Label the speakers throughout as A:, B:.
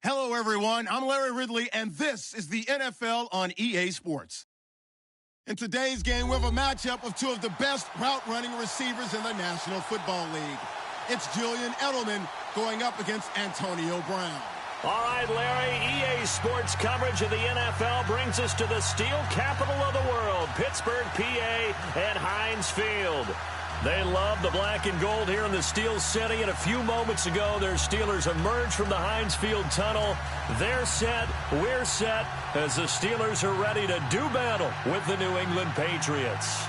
A: Hello, everyone. I'm Larry Ridley, and this is the NFL on EA Sports. In today's game, we have a matchup of two of the best route-running receivers in the National Football League. It's Julian Edelman going up against Antonio Brown.
B: All right, Larry, EA Sports coverage of the NFL brings us to the steel capital of the world, Pittsburgh, PA, and Heinz Field. They love the black and gold here in the Steel City, and a few moments ago, their Steelers emerged from the Heinz Field tunnel. They're set, we're set, as the Steelers are ready to do battle with the New England Patriots.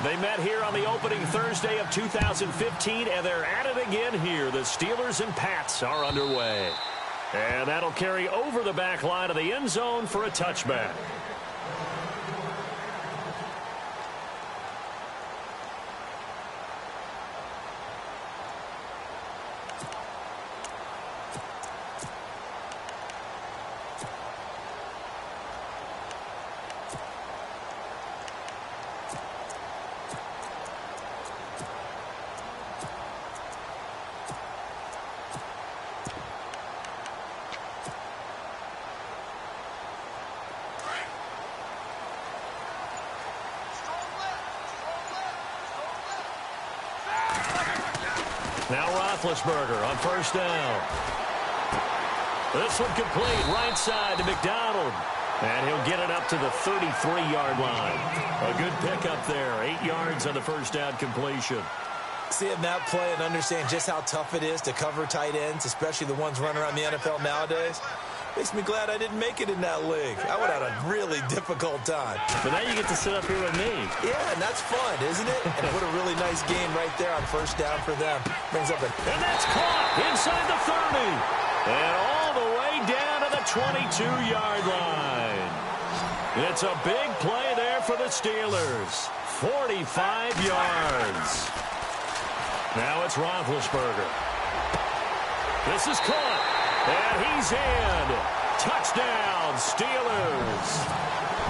B: They met here on the opening Thursday of 2015, and they're at it again here. The Steelers and Pats are underway. And that'll carry over the back line of the end zone for a touchback. Now Roethlisberger on first down. This one complete, right side to McDonald. And he'll get it up to the 33-yard line. A good pickup there, 8 yards on the first down completion.
C: Seeing that play and understand just how tough it is to cover tight ends, especially the ones running around the NFL nowadays, makes me glad I didn't make it in that league. I would have had a really difficult time.
B: But now you get to sit up here with me.
C: Yeah, and that's fun, isn't it? And put a really nice game right there on first down for them. Brings up a...
B: And that's caught inside the 30. And all the way down to the 22-yard line. It's a big play there for the Steelers. 45 yards. Now it's Roethlisberger. This is caught. And he's in. Touchdown, Steelers.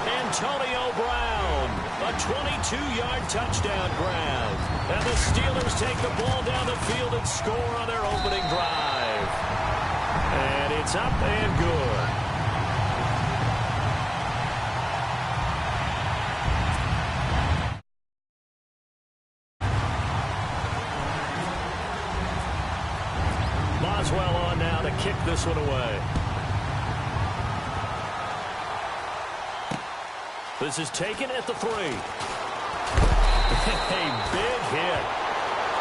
B: Antonio Brown, a 22-yard touchdown grab. And the Steelers take the ball down the field and score on their opening drive. And it's up and good. Boswell on now to kick this one away. This is taken at the 3. A big hit.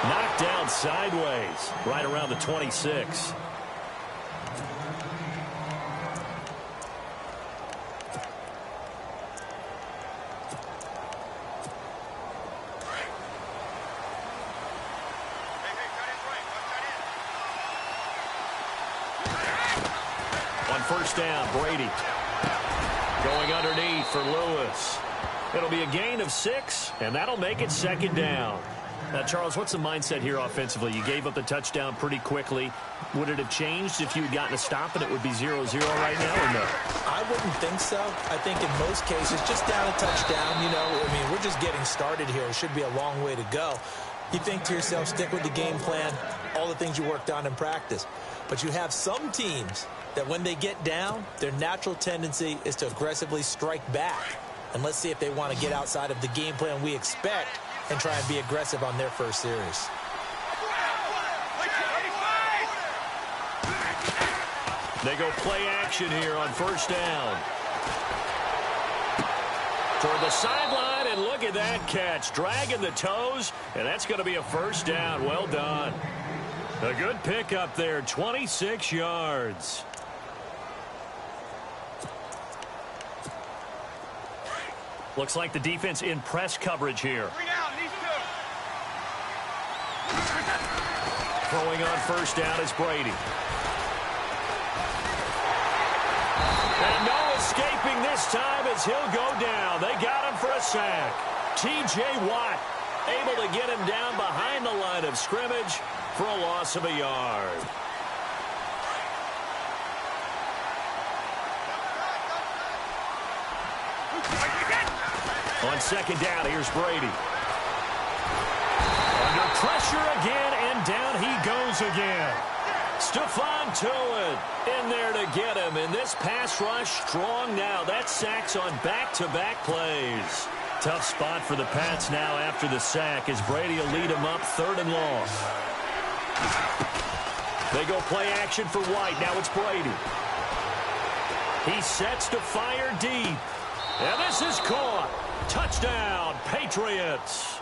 B: Knocked down sideways, right around the 26. On first down, Brady. Going underneath for Lewis. It'll be a gain of 6, and that'll make it second down. Now, Charles, what's the mindset here offensively? You gave up the touchdown pretty quickly. Would it have changed if you had gotten a stop and it would be 0-0 right now, or no?
C: I wouldn't think so. I think in most cases, just down a touchdown, we're just getting started here. It should be a long way to go. You think to yourself, stick with the game plan, all the things you worked on in practice. But you have some teams that when they get down, their natural tendency is to aggressively strike back. And let's see if they want to get outside of the game plan we expect and try and be aggressive on their first series.
B: They go play action here on first down. Toward the sideline, and look at that catch. Dragging the toes, and that's going to be a first down. Well done. A good pickup there, 26 yards. Looks like the defense in press coverage here. Throwing on first down is Brady. And no escaping this time as he'll go down. They got him for a sack. T.J. Watt able to get him down behind the line of scrimmage for a loss of a yard. On second down, here's Brady. Under pressure again, and down goes again. Stephon Tuitt in there to get him. And this pass rush strong now. That's sacks on back-to-back plays. Tough spot for the Pats now after the sack as Brady will lead them up 3rd and long. They go play action for White. Now it's Brady. He sets to fire deep. And this is caught. Touchdown, Patriots.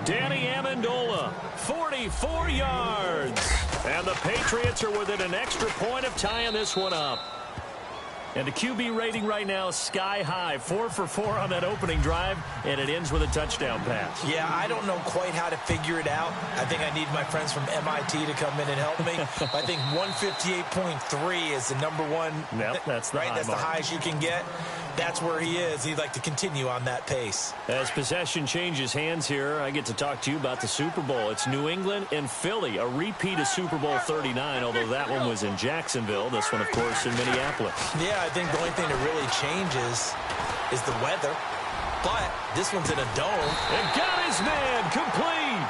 B: Danny Amendola, 44 yards. And the Patriots are within an extra point of tying this one up. And the QB rating right now is sky high. 4 for 4 on that opening drive, and it ends with a touchdown pass.
C: Yeah, I don't know quite how to figure it out. I think I need my friends from MIT to come in and help me. I think 158.3 is the number one.
B: Yep, that's the high
C: That's
B: mark.
C: the highest you can get. That's where he is. He'd like to continue on that pace.
B: As possession changes hands here, I get to talk to you about the Super Bowl. It's New England and Philly, a repeat of Super Bowl 39, although that one was in Jacksonville. This one, of course, in Minneapolis.
C: Yeah, I think the only thing that really changes is the weather. But this one's in a dome.
B: And got his man complete.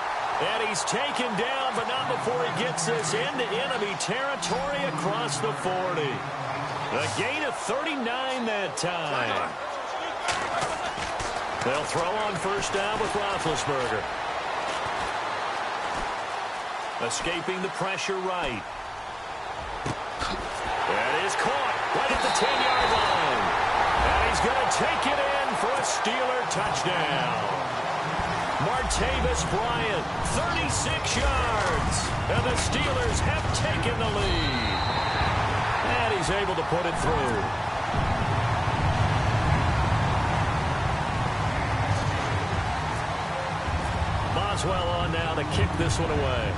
B: And he's taken down, but not before he gets this into enemy territory across the 40. A gain of 39 that time. They'll throw on first down with Roethlisberger. Escaping the pressure right. That is caught right at the 10-yard line. And he's going to take it in for a Steeler touchdown. Martavis Bryant, 36 yards. And the Steelers have taken the lead. And he's able to put it through. Boswell on now to kick this one away.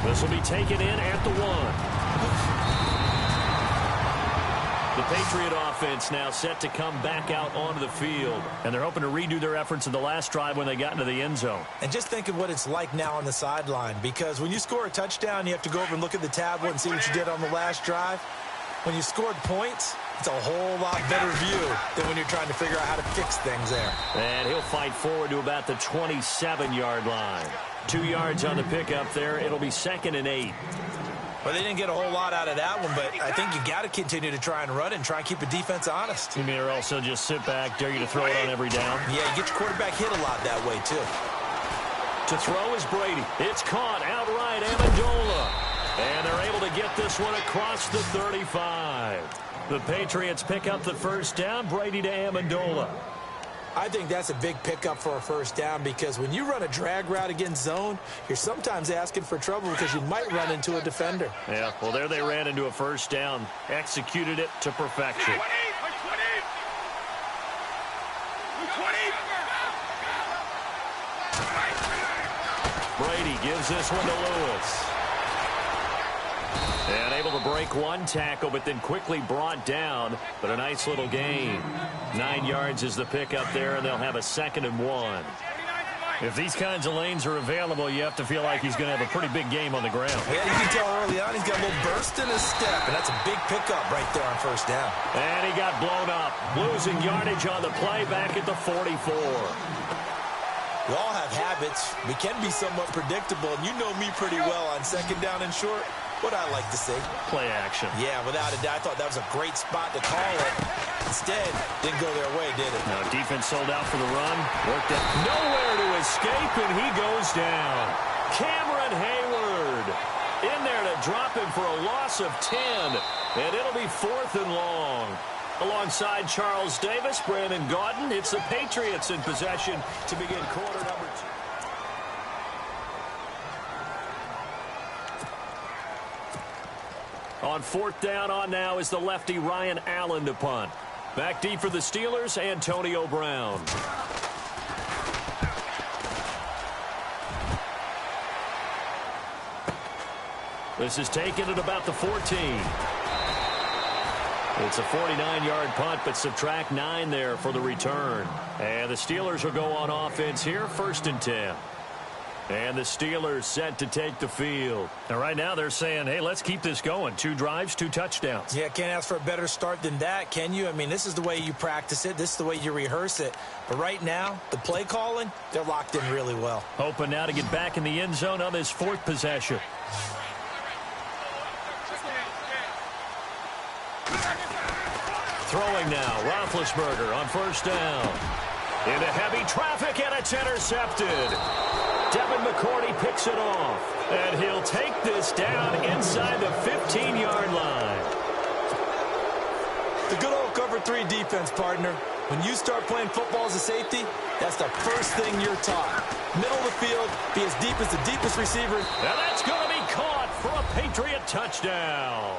B: This will be taken in at the 1. The Patriot offense now set to come back out onto the field. And they're hoping to redo their efforts in the last drive when they got into the end zone.
C: And just think of what it's like now on the sideline. Because when you score a touchdown, you have to go over and look at the tablet and see what you did on the last drive. When you scored points, it's a whole lot better view than when you're trying to figure out how to fix things there.
B: And he'll fight forward to about the 27-yard line. 2 yards on the pickup there. It'll be 2nd and 8.
C: Well, they didn't get a whole lot out of that one, but I think you got to continue to try and run and try and keep the defense honest.
B: You mean or also just sit back, dare you to throw it on every down?
C: Yeah, you get your quarterback hit a lot that way, too.
B: To throw is Brady. It's caught outright, Amendola. And they're able to get this one across the 35. The Patriots pick up the first down. Brady to Amendola.
C: I think that's a big pickup for a first down because when you run a drag route against zone, you're sometimes asking for trouble because you might run into a defender.
B: Yeah, well, there they ran into a first down. Executed it to perfection. Brady gives this one to Lewis. And able to break one tackle, but then quickly brought down. But a nice little gain. 9 yards is the pickup there, and they'll have a 2nd and 1. If these kinds of lanes are available, you have to feel like he's going to have a pretty big game on the ground.
C: Yeah, you can tell early on he's got a little burst in his step, and that's a big pickup right there on first down.
B: And he got blown up, losing yardage on the play back at the 44.
C: We all have habits. We can be somewhat predictable, and you know me pretty well on 2nd down and short. What I like to see.
B: Play action.
C: Yeah, without a doubt. I thought that was a great spot to call it. Instead, didn't go their way, did it?
B: No, defense sold out for the run. Worked it. Nowhere to escape, and he goes down. Cameron Hayward in there to drop him for a loss of 10. And it'll be 4th and long. Alongside Charles Davis, Brandon Gaudin, it's the Patriots in possession to begin quarter number 2. On 4th down on now is the lefty Ryan Allen to punt. Back deep for the Steelers, Antonio Brown. This is taken at about the 14. It's a 49-yard punt, but subtract 9 there for the return. And the Steelers will go on offense here, 1st and 10. And the Steelers set to take the field. And right now they're saying, hey, let's keep this going. 2 drives, 2 touchdowns.
C: Yeah, can't ask for a better start than that, can you? I mean, this is the way you practice it. This is the way you rehearse it. But right now, the play calling, they're locked in really well.
B: Hoping now to get back in the end zone on this 4th possession. Throwing now, Roethlisberger on 1st down. Into heavy traffic, and it's intercepted. Devin McCourty picks it off, and he'll take this down inside the 15-yard line.
C: The good old cover 3 defense, partner. When you start playing football as a safety, that's the first thing you're taught. Middle of the field, be as deep as the deepest receiver.
B: And that's going to be caught for a Patriot touchdown.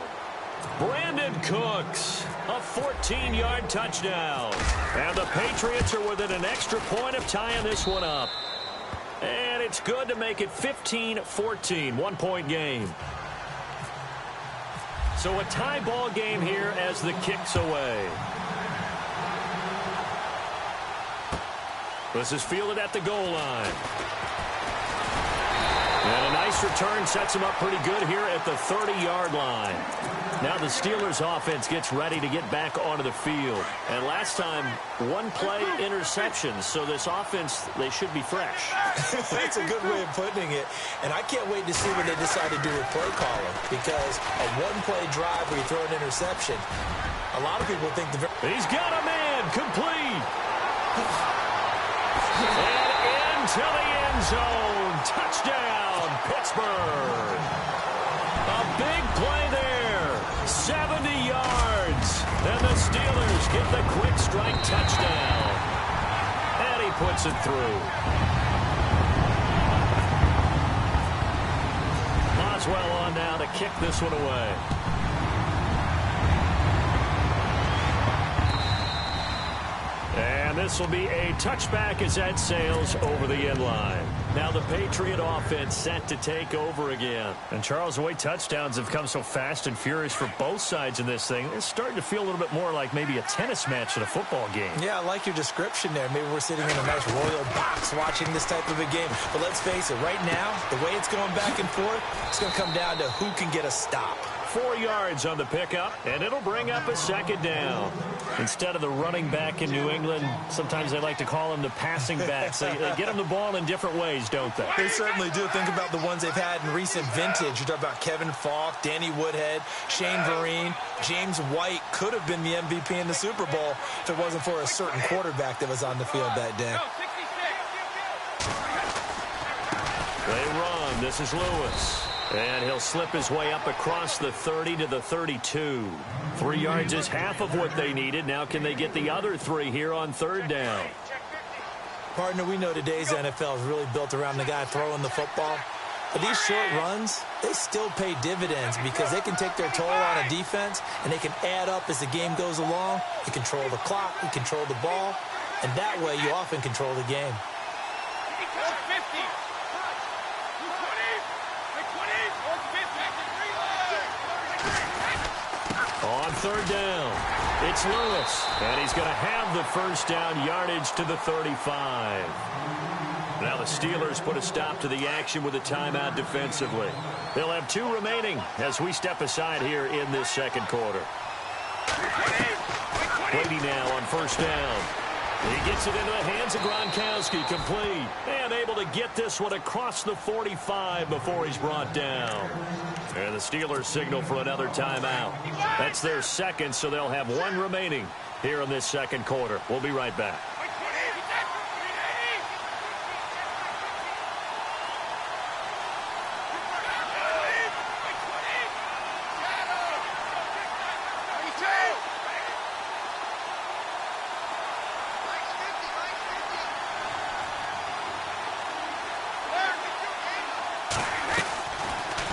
B: Brandon Cooks, a 14-yard touchdown. And the Patriots are within an extra point of tying this one up. And it's good to make it 15-14, 1-point game. So a tie ball game here as the kick's away. This is fielded at the goal line. And a nice return sets him up pretty good here at the 30-yard line. Now the Steelers offense gets ready to get back onto the field. And last time, 1-play interceptions. So this offense, they should be fresh.
C: That's a good way of putting it. And I can't wait to see what they decide to do with play calling. Because a 1-play drive where you throw an interception, a lot of people think
B: He's got a man, complete. And into the end zone. Touchdown, Pittsburgh. A big play there. 70 yards. And the Steelers get the quick strike touchdown. And he puts it through. Boswell on now to kick this one away. And this will be a touchback as that sails over the end line. Now the Patriot offense set to take over again. And Charles, the way touchdowns have come so fast and furious for both sides in this thing, it's starting to feel a little bit more like maybe a tennis match at a football game.
C: Yeah, I like your description there. Maybe we're sitting in a nice royal box watching this type of a game. But let's face it, right now, the way it's going back and forth, it's going to come down to who can get a stop.
B: 4 yards on the pickup, and it'll bring up a 2nd down. Instead of the running back in New England, sometimes they like to call them the passing backs. They get them the ball in different ways, don't they?
C: They certainly do. Think about the ones they've had in recent vintage. You talk about Kevin Falk, Danny Woodhead, Shane Vereen. James White could have been the MVP in the Super Bowl if it wasn't for a certain quarterback that was on the field that day.
B: They run. This is Lewis. And he'll slip his way up across the 30 to the 32. 3 yards is half of what they needed. Now can they get the other 3 here on 3rd down?
C: Partner, we know today's NFL is really built around the guy throwing the football. But these short runs, they still pay dividends because they can take their toll on a defense and they can add up as the game goes along. You control the clock, you control the ball, and that way you often control the game.
B: On 3rd down, it's Lewis, and he's going to have the 1st down yardage to the 35. Now the Steelers put a stop to the action with a timeout defensively. They'll have 2 remaining as we step aside here in this 2nd quarter. Brady now on 1st down. He gets it into the hands of Gronkowski, complete, and able to get this one across the 45 before he's brought down. And the Steelers signal for another timeout. That's their 2nd, so they'll have 1 remaining here in this 2nd quarter. We'll be right back.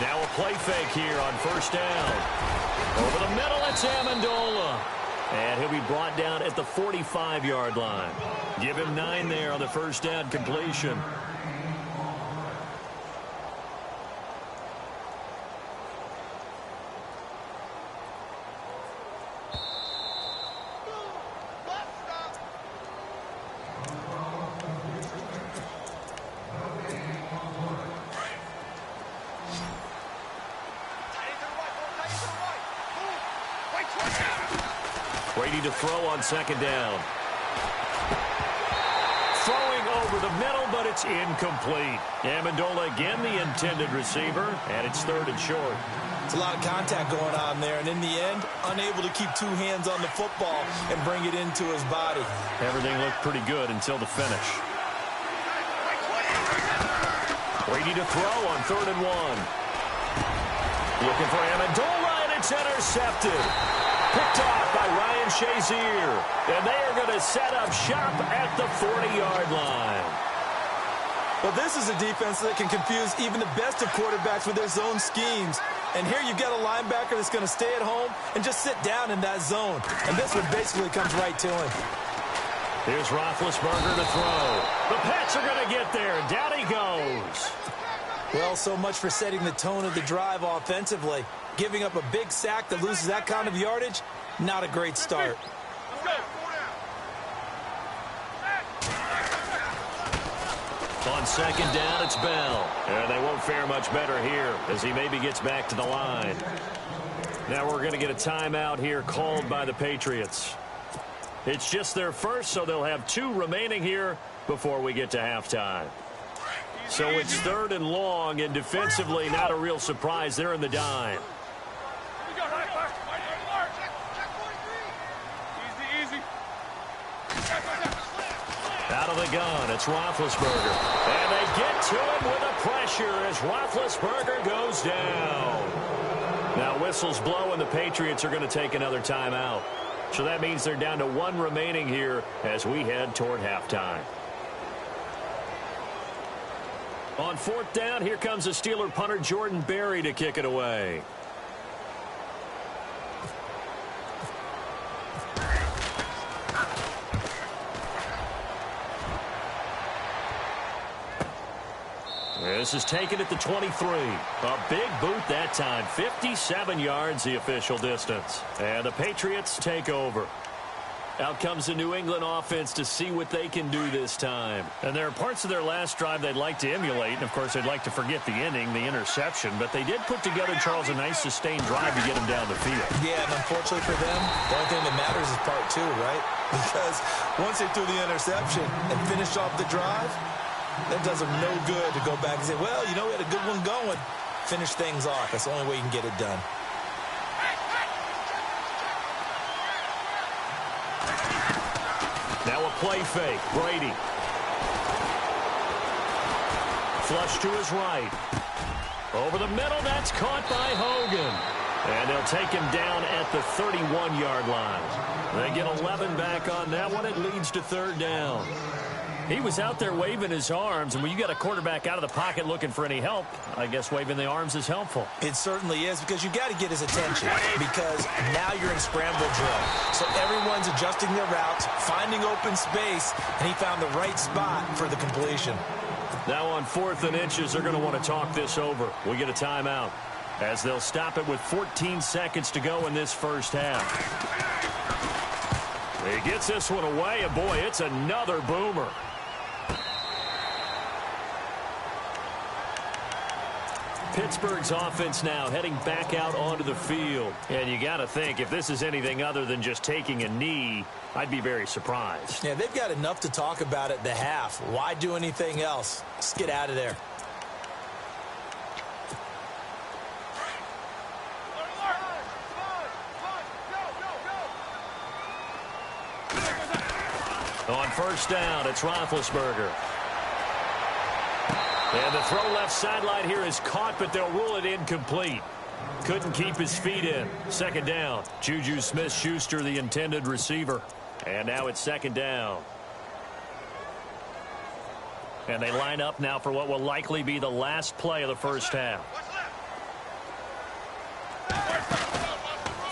B: Now a play fake here on 1st down. Over the middle, it's Amendola. And he'll be brought down at the 45-yard line. Give him 9 there on the 1st down completion. ready to throw on second down. Throwing over the middle, but it's incomplete. Amendola again the intended receiver, and it's 3rd and short.
C: It's a lot of contact going on there, and in the end, unable to keep 2 hands on the football and bring it into his body.
B: Everything looked pretty good until the finish. Ready to throw on 3rd and 1. Looking for Amendola, and it's intercepted. Picked off by Ryan Shazier. And they are going to set up shop at the 40-yard line.
C: Well, this is a defense that can confuse even the best of quarterbacks with their zone schemes. And here you've got a linebacker that's going to stay at home and just sit down in that zone. And this one basically comes right to him.
B: Here's Roethlisberger to throw. The Pats are going to get there. Down he goes.
C: Well, so much for setting the tone of the drive offensively. Giving up a big sack that loses that kind of yardage, not a great start.
B: On second down, it's Bell. And they won't fare much better here as he maybe gets back to the line. Now we're going to get a timeout here called by the Patriots. It's just their first, so they'll have 2 remaining here before we get to halftime. So it's 3rd and long, and defensively not a real surprise. They're in the dime. Out of the gun, it's Roethlisberger. And they get to him with a pressure as Roethlisberger goes down. Now whistles blow, and the Patriots are going to take another timeout. So that means they're down to 1 remaining here as we head toward halftime. On 4th down, here comes the Steeler punter Jordan Berry to kick it away. This is taken at the 23. A big boot that time. 57 yards the official distance. And the Patriots take over. Out comes the New England offense to see what they can do this time. And there are parts of their last drive they'd like to emulate. And, of course, they'd like to forget the inning, the interception. But they did put together, Charles, a nice sustained drive to get them down the field.
C: Yeah, and unfortunately for them, the only thing that matters is part 2, right? Because once they threw the interception and finished off the drive, that does them no good to go back and say, well, you know, we had a good one going. Finish things off. That's the only way you can get it done.
B: Now a play fake. Brady. Flush to his right. Over the middle. That's caught by Hogan. And they'll take him down at the 31-yard line. They get 11 back on that one. It leads to 3rd down. He was out there waving his arms, and when you got a quarterback out of the pocket looking for any help, I guess waving the arms is helpful.
C: It certainly is, because you got to get his attention, because now you're in scramble drill. So everyone's adjusting their routes, finding open space, and he found the right spot for the completion.
B: Now on 4th and inches, they're going to want to talk this over. We get a timeout as they'll stop it with 14 seconds to go in this first half. He gets this one away, and boy, it's another boomer. Pittsburgh's offense now heading back out onto the field. And you got to think, if this is anything other than just taking a knee, I'd be very surprised.
C: Yeah, they've got enough to talk about at the half. Why do anything else? Let's get out of there.
B: On 1st down, it's Roethlisberger. And the throw left sideline here is caught, but they'll rule it incomplete. Couldn't keep his feet in. 2nd down. Juju Smith-Schuster, the intended receiver. And now it's 2nd down. And they line up now for what will likely be the last play of the first half.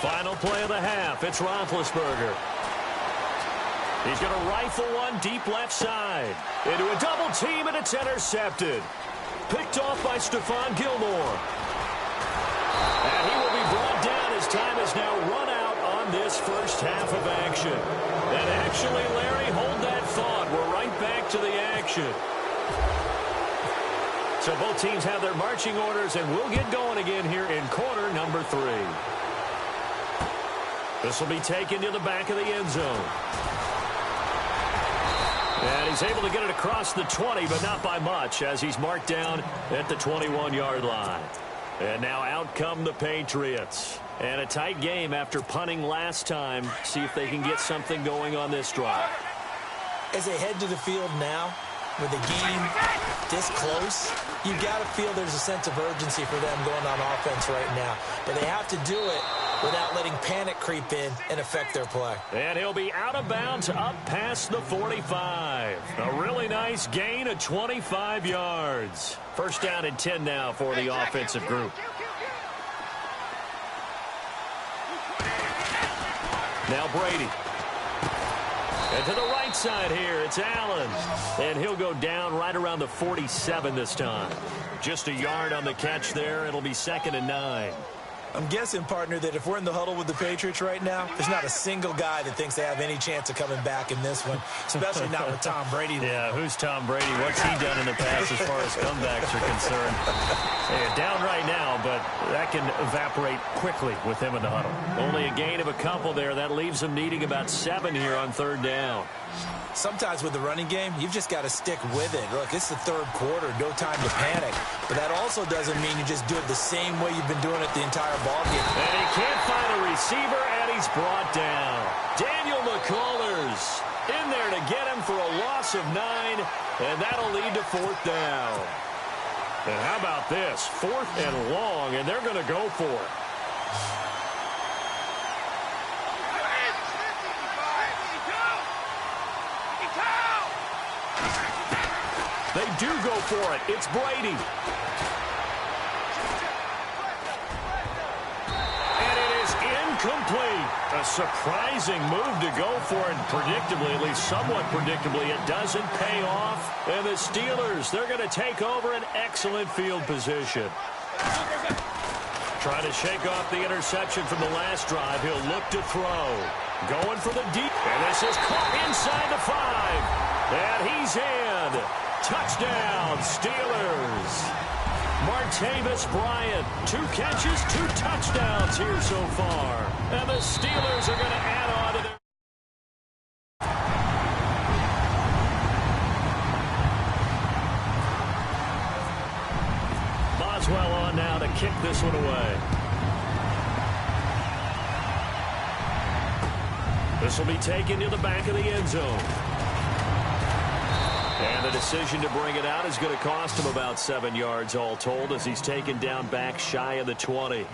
B: Final play of the half. It's Roethlisberger. He's going to rifle one deep left side. Into a double team, and it's intercepted. Picked off by Stephon Gilmore. And he will be brought down as time has now run out on this first half of action. And actually, Larry, hold that thought. We're right back to the action. So both teams have their marching orders, and we'll get going again here in quarter number 3. This will be taken to the back of the end zone. And he's able to get it across the 20, but not by much, as he's marked down at the 21-yard line. And now out come the Patriots. And a tight game after punting last time. See if they can get something going on this drive.
C: As they head to the field now, with the game this close, you've got to feel there's a sense of urgency for them going on offense right now. But they have to do it without letting panic creep in and affect their play.
B: And he'll be out of bounds up past the 45. A really nice gain of 25 yards. First down and 10 now for the offensive group. Now Brady. And to the right side here, it's Allen. And he'll go down right around the 47 this time. Just a yard on the catch there. It'll be 2nd and 9.
C: I'm guessing, partner, that if we're in the huddle with the Patriots right now, there's not a single guy that thinks they have any chance of coming back in this one, especially not with Tom Brady.
B: Yeah, who's Tom Brady? What's he done in the past as far as comebacks are concerned? Yeah, down right now, but that can evaporate quickly with him in the huddle. Only a gain of a couple there. That leaves him needing about 7 here on 3rd down.
C: Sometimes with the running game, you've just got to stick with it. Look, it's the 3rd quarter, no time to panic. But that also doesn't mean you just do it the same way you've been doing it the entire ballgame.
B: And he can't find a receiver, and he's brought down. Daniel McCullers in there to get him for a loss of 9, and that'll lead to 4th down. And how about this? 4th and long, and they're going to go for it. They do go for it. It's Brady. And it is incomplete. A surprising move to go for it. Predictably, at least somewhat predictably, it doesn't pay off. And the Steelers, they're going to take over an excellent field position. Trying to shake off the interception from the last drive. He'll look to throw. Going for the deep. And this is caught inside the 5. And he's in. Touchdown, Steelers. Martavis Bryant, 2 catches, 2 touchdowns here so far. And the Steelers are going to add on to their... Boswell on now to kick this one away. This will be taken to the back of the end zone. And the decision to bring it out is going to cost him about 7 yards all told, as he's taken down back shy of the 20.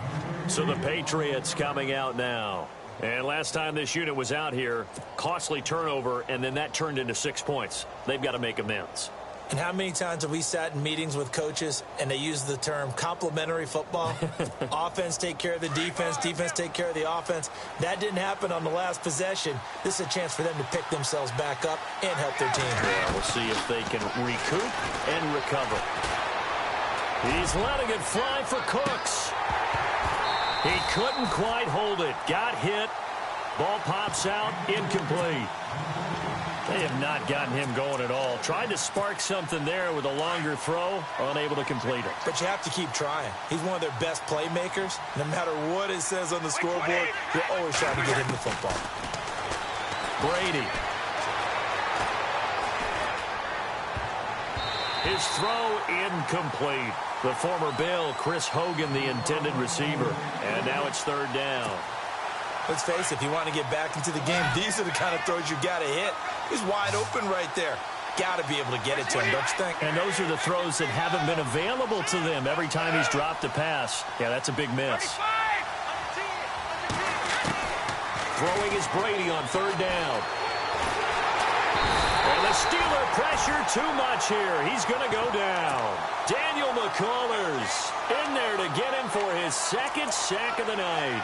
B: So the Patriots coming out now. And last time this unit was out here, costly turnover, and then that turned into 6 points. They've got to make amends.
C: And how many times have we sat in meetings with coaches and they use the term complementary football? Offense take care of the defense, defense take care of the offense. That didn't happen on the last possession. This is a chance for them to pick themselves back up and help their team.
B: Yeah, we'll see if they can recoup and recover. He's letting it fly for Cooks. He couldn't quite hold it. Got hit. Ball pops out. Incomplete. They have not gotten him going at all. Tried to spark something there with a longer throw. Unable to complete it.
C: But you have to keep trying. He's one of their best playmakers. No matter what it says on the scoreboard, you're always trying to get him the football.
B: Brady. His throw incomplete. The former Bill, Chris Hogan, the intended receiver. And now it's 3rd down.
C: Let's face it, if you want to get back into the game, these are the kind of throws you got to hit. He's wide open right there. Got to be able to get it to him, don't you think?
B: And those are the throws that haven't been available to them every time he's dropped a pass. Yeah, that's a big miss. Throwing is Brady on 3rd down. And the Steeler pressure too much here. He's going to go down. Daniel McCullers in there to get him for his 2nd sack of the night.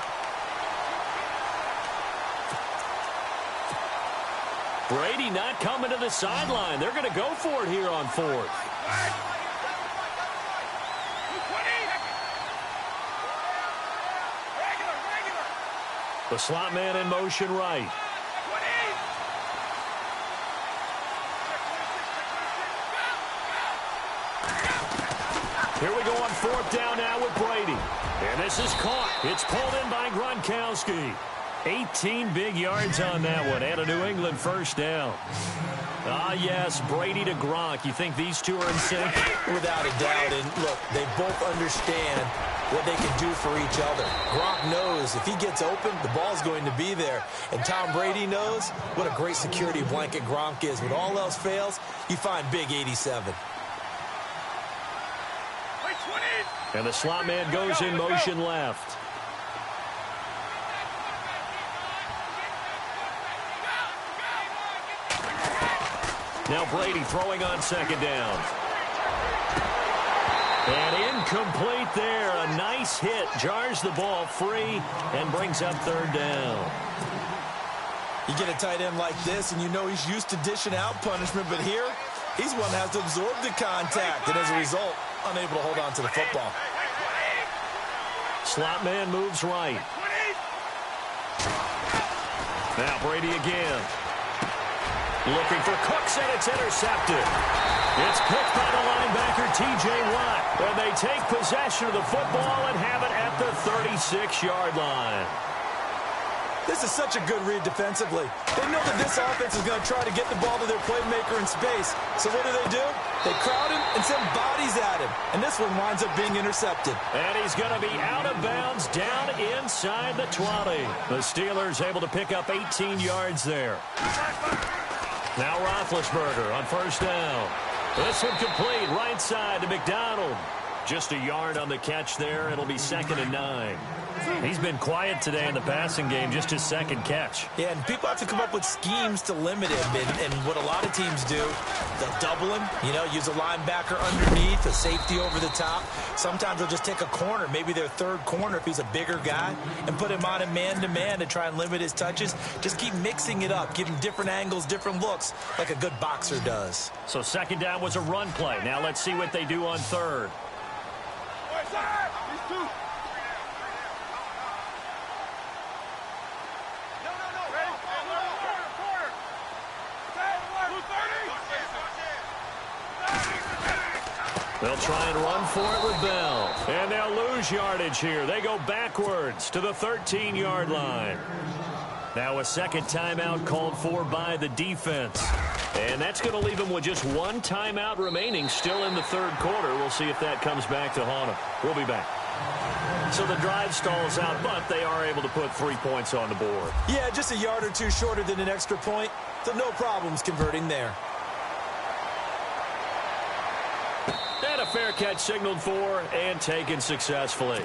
B: Brady not coming to the sideline. They're going to go for it here on 4th. The slot man in motion right. Here we go on 4th down now with Brady. And this is caught. It's pulled in by Gronkowski. 18 big yards on that one, and a New England first down. Ah, yes, Brady to Gronk. You think these two are in sync?
C: Without a doubt. And look, they both understand what they can do for each other. Gronk knows if he gets open, the ball's going to be there. And Tom Brady knows what a great security blanket Gronk is. When all else fails, you find big 87.
B: And the slot man goes in motion left. Now Brady throwing on second down. And incomplete there. A nice hit. Jars the ball free and brings up third down.
C: You get a tight end like this, and you know he's used to dishing out punishment, but here, he's one that has to absorb the contact, and as a result, unable to hold on to the football.
B: Slot man moves right. Now Brady again. Looking for Cooks, and it's intercepted. It's picked by the linebacker, T.J. Watt. And they take possession of the football and have it at the 36-yard line.
C: This is such a good read defensively. They know that this offense is going to try to get the ball to their playmaker in space. So what do? They crowd him and send bodies at him. And this one winds up being intercepted.
B: And he's going to be out of bounds down inside the 20. The Steelers able to pick up 18 yards there. Now Roethlisberger on first down. This one complete right side to McDonald. Just a yard on the catch there. It'll be 2nd and 9. He's been quiet today in the passing game, just his second catch.
C: Yeah, and people have to come up with schemes to limit him. And what a lot of teams do, they'll double him, use a linebacker underneath, a safety over the top. Sometimes they'll just take a corner, maybe their third corner if he's a bigger guy, and put him on a man-to-man to try and limit his touches. Just keep mixing it up, give him different angles, different looks, like a good boxer does.
B: So second down was a run play. Now let's see what they do on third. They'll try and run for it with Bell. And they'll lose yardage here. They go backwards to the 13-yard line. Now a second timeout called for by the defense. And that's going to leave them with just one timeout remaining still in the third quarter. We'll see if that comes back to haunt them. We'll be back. So the drive stalls out, but they are able to put 3 points on the board.
C: Yeah, just a yard or two shorter than an extra point. So no problems converting there.
B: And a fair catch signaled for and taken successfully.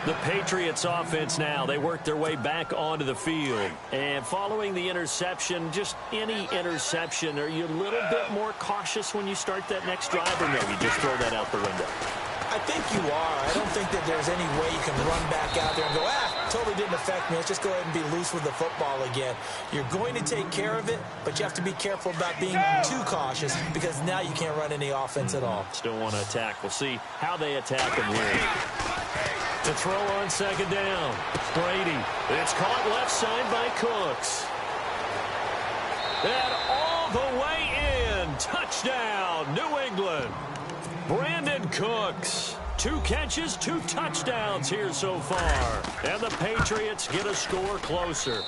B: The Patriots offense now, they work their way back onto the field. And following the interception, just any interception, are you a little bit more cautious when you start that next drive, or no, you just throw that out the window?
C: I think you are. I don't think that there's any way you can run back out there and go, totally didn't affect me. Let's just go ahead and be loose with the football again. You're going to take care of it, but you have to be careful about being too cautious because now you can't run any offense at all.
B: Still want to attack. We'll see how they attack them here. To throw on second down. Brady. It's caught left side by Cooks. And all the way in. Touchdown, New England. Brandon Cooks. 2 catches, 2 touchdowns here so far. And the Patriots get a score closer.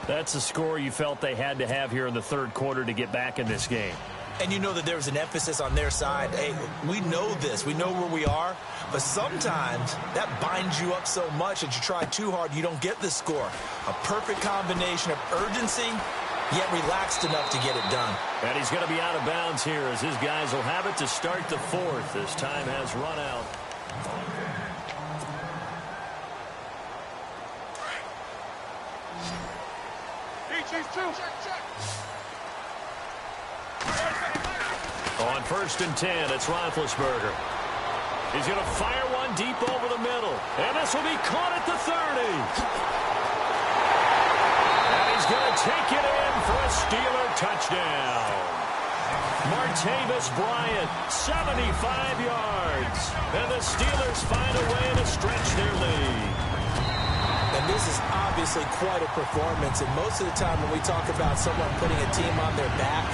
B: That's a score you felt they had to have here in the third quarter to get back in this game.
C: And you know that there's an emphasis on their side. Hey, we know this. We know where we are. But sometimes that binds you up so much that you try too hard, you don't get the score. A perfect combination of urgency, yet relaxed enough to get it done.
B: And he's going to be out of bounds here as his guys will have it to start the fourth as time has run out. On 1st and 10, it's Roethlisberger. He's going to fire one deep over the middle. And this will be caught at the 30. And he's going to take it in for a Steeler touchdown. Martavis Bryant, 75 yards. And the Steelers find a way to stretch their lead.
C: And this is obviously quite a performance. And most of the time when we talk about someone putting a team on their back,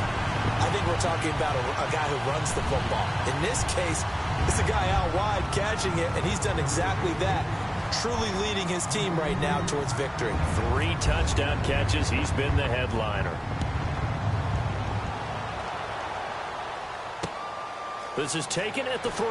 C: I think we're talking about a guy who runs the football. In this case, it's a guy out wide catching it, and he's done exactly that. truly leading his team right now towards victory.
B: 3 touchdown catches. He's been the headliner. This is taken at the 3.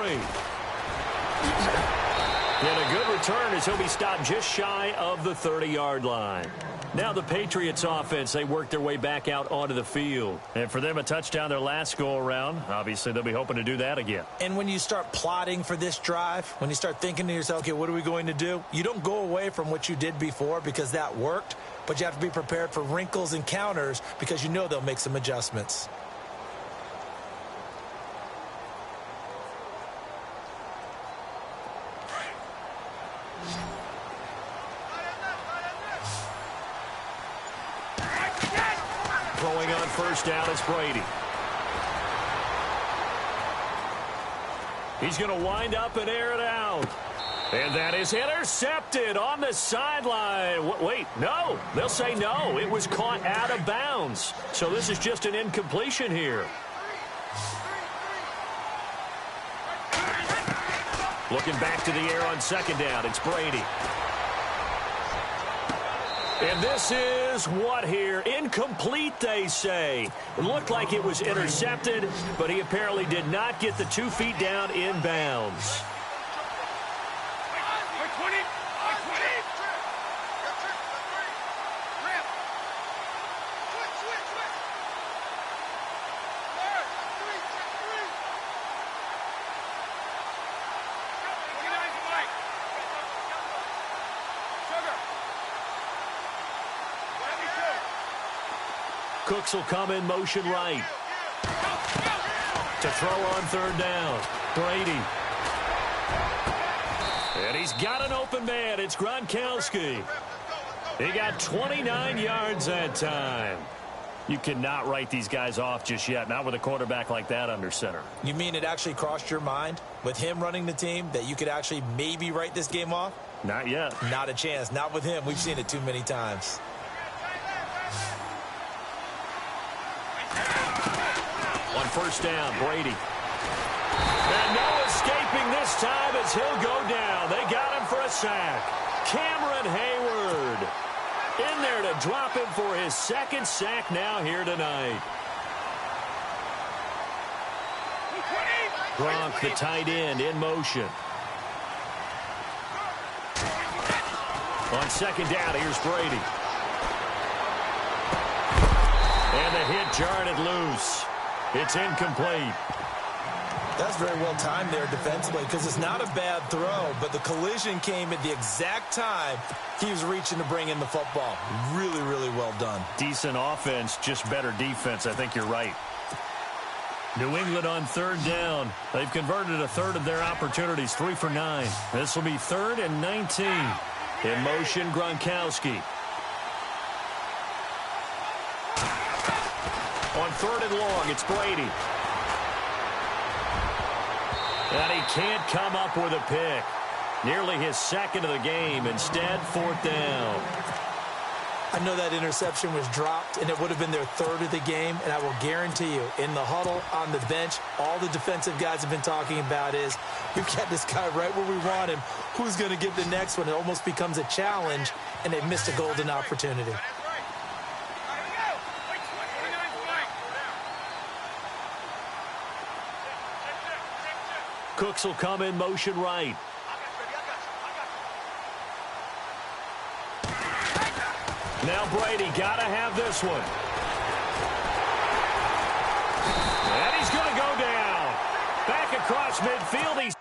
B: And a good return as he'll be stopped just shy of the 30-yard line. Now the Patriots offense, they work their way back out onto the field. And for them, a touchdown their last go-around. Obviously, they'll be hoping to do that again.
C: And when you start plotting for this drive, when you start thinking to yourself, okay, what are we going to do? You don't go away from what you did before because that worked, but you have to be prepared for wrinkles and counters because you know they'll make some adjustments.
B: Throwing on first down is Brady. He's going to wind up and air it out. And that is intercepted on the sideline. Wait, no. They'll say no. It was caught out of bounds. So this is just an incompletion here. Looking back to the air on second down. It's Brady. And this is what here? Incomplete, they say. It looked like it was intercepted, but he apparently did not get the 2 feet down in bounds. Cooks will come in motion right. To throw on third down. Brady. And he's got an open man. It's Gronkowski. He got 29 yards that time. You cannot write these guys off just yet. Not with a quarterback like that under center.
C: You mean it actually crossed your mind with him running the team that you could actually maybe write this game off?
B: Not yet.
C: Not a chance. Not with him. We've seen it too many times.
B: On first down, Brady. And no escaping this time as he'll go down. They got him for a sack. Cameron Hayward in there to drop him for his second sack now here tonight. Gronk, the tight end, in motion. On second down, here's Brady. And the hit jarred it loose. It's incomplete.
C: That's very well timed there defensively because it's not a bad throw, but the collision came at the exact time he was reaching to bring in the football. Really, really well done.
B: Decent offense, just better defense. I think you're right. New England on third down. They've converted a third of their opportunities, 3 for 9. This will be 3rd and 19. In motion, Gronkowski. On 3rd and long, it's Brady. And he can't come up with a pick. Nearly his second of the game. Instead, 4th down.
C: I know that interception was dropped, and it would have been their 3rd of the game. And I will guarantee you, in the huddle, on the bench, all the defensive guys have been talking about is, we've got this guy right where we want him. Who's going to get the next one? It almost becomes a challenge, and they've missed a golden opportunity.
B: Cooks will come in motion right. Now Brady got to have this one. And he's going to go down. Back across midfield. He's